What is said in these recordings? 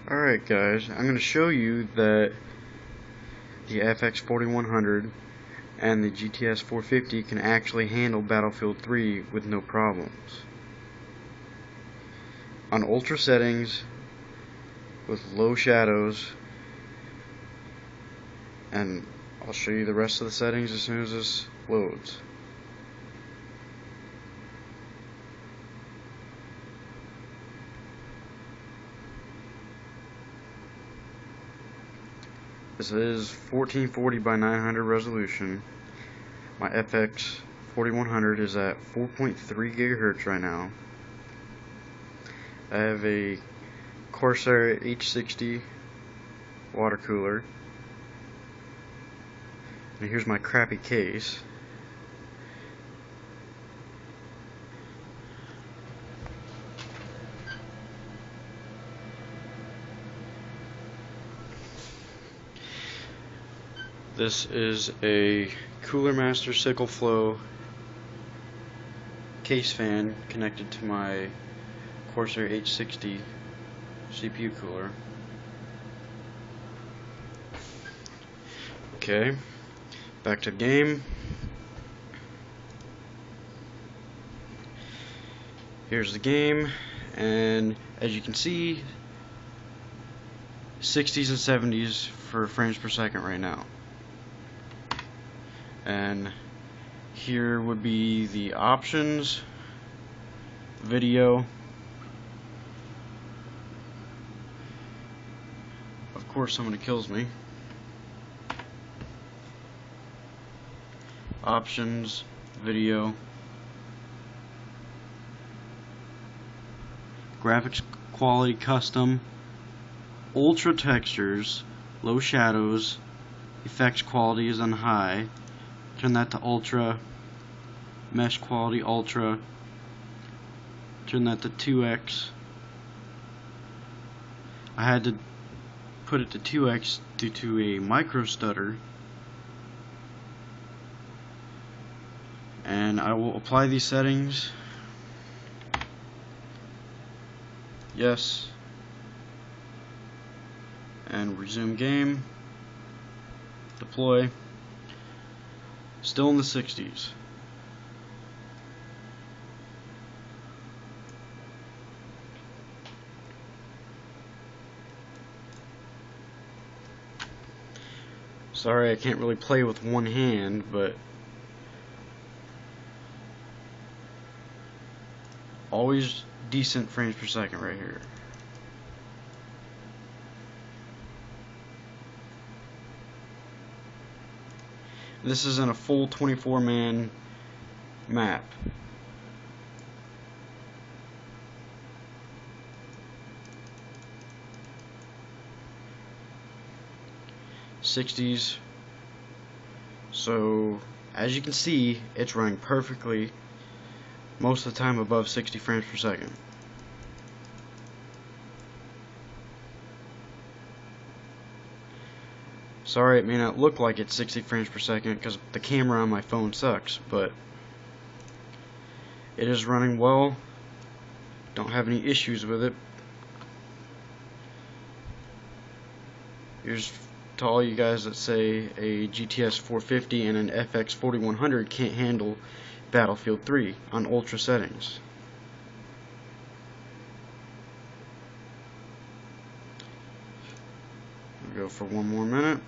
Alright guys, I'm going to show you that the FX4100 and the GTS450 can actually handle Battlefield 3 with no problems. On ultra settings with low shadows, and I'll show you the rest of the settings as soon as this loads. This is 1440 by 900 resolution. My FX4100 is at 4.3 gigahertz right now. I have a Corsair H60 water cooler. And here's my crappy case. This is a Cooler Master Sickle Flow case fan connected to my Corsair H60 CPU cooler. Okay, back to the game. Here's the game, and as you can see, 60s and 70s for frames per second right now. And here would be the options, video, of course someone kills me, options, video, graphics quality custom, ultra textures, low shadows, effects quality is on high. Turn that to ultra, mesh quality ultra, turn that to 2x. I had to put it to 2x due to a micro stutter, and I will apply these settings. Yes, and resume game, deploy. Still in the 60s. Sorry, I can't really play with one hand, but always decent frames per second right here. This is in a full 24-man map. '60s. So as you can see, it's running perfectly most of the time above 60 frames per second. Sorry, it may not look like it's 60 frames per second because the camera on my phone sucks, but it is running well. Don't have any issues with it. Here's to all you guys that say a GTS450 and an FX4100 can't handle Battlefield 3 on ultra settings. We'll go for one more minute.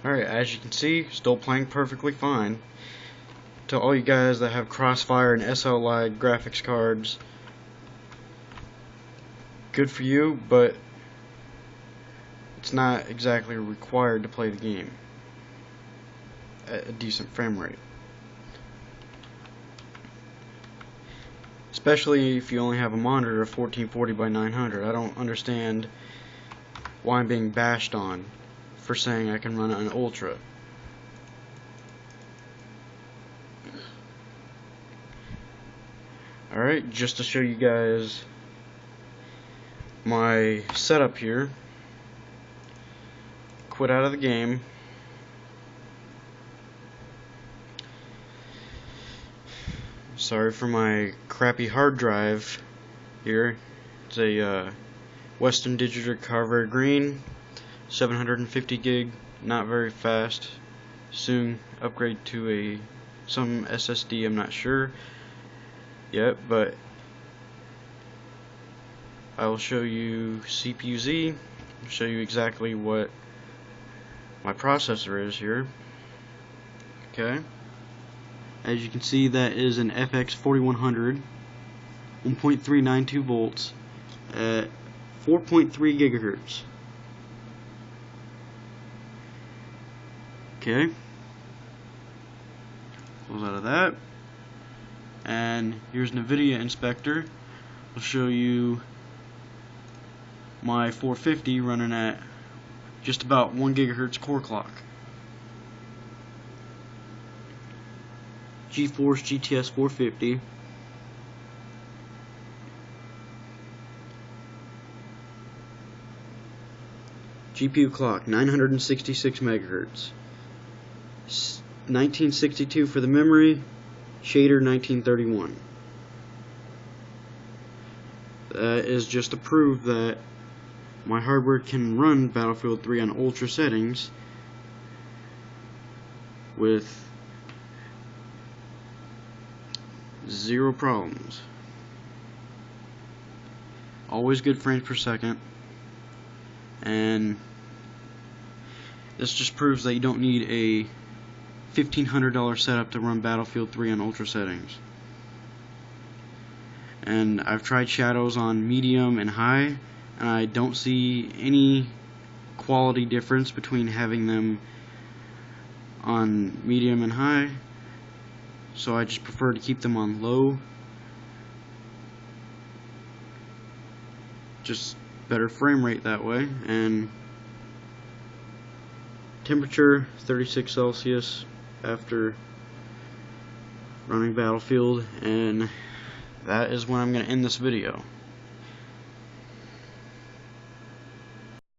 Alright, as you can see, still playing perfectly fine. To all you guys that have Crossfire and SLI graphics cards, good for you, but it's not exactly required to play the game at a decent frame rate. especially if you only have a monitor of 1440 by 900. I don't understand why I'm being bashed on for saying I can run an Ultra. Alright, just to show you guys my setup here. Quit out of the game. Sorry for my crappy hard drive here. It's a Western Digital Carver Green, 750 gig, not very fast. Soon upgrade to some SSD, I'm not sure yet, but I will show you CPU-Z, show you exactly what my processor is here. Okay. As you can see, that is an FX4100, 1.392 volts at 4.3 gigahertz. Okay. Close out of that. And here's an NVIDIA inspector. I'll show you my 450 running at just about 1 gigahertz core clock. GeForce GTS450. GPU clock 966 megahertz. 1962 for the memory. Shader 1931. That is just to prove that my hardware can run Battlefield 3 on ultra settings with zero problems. Always good frames per second. And this just proves that you don't need a $1,500 setup to run Battlefield 3 on ultra settings. And I've tried shadows on medium and high, and I don't see any quality difference between having them on medium and high, so I just prefer to keep them on low. Just better frame rate that way. And temperature 36 Celsius after running Battlefield, and that is when I'm going to end this video.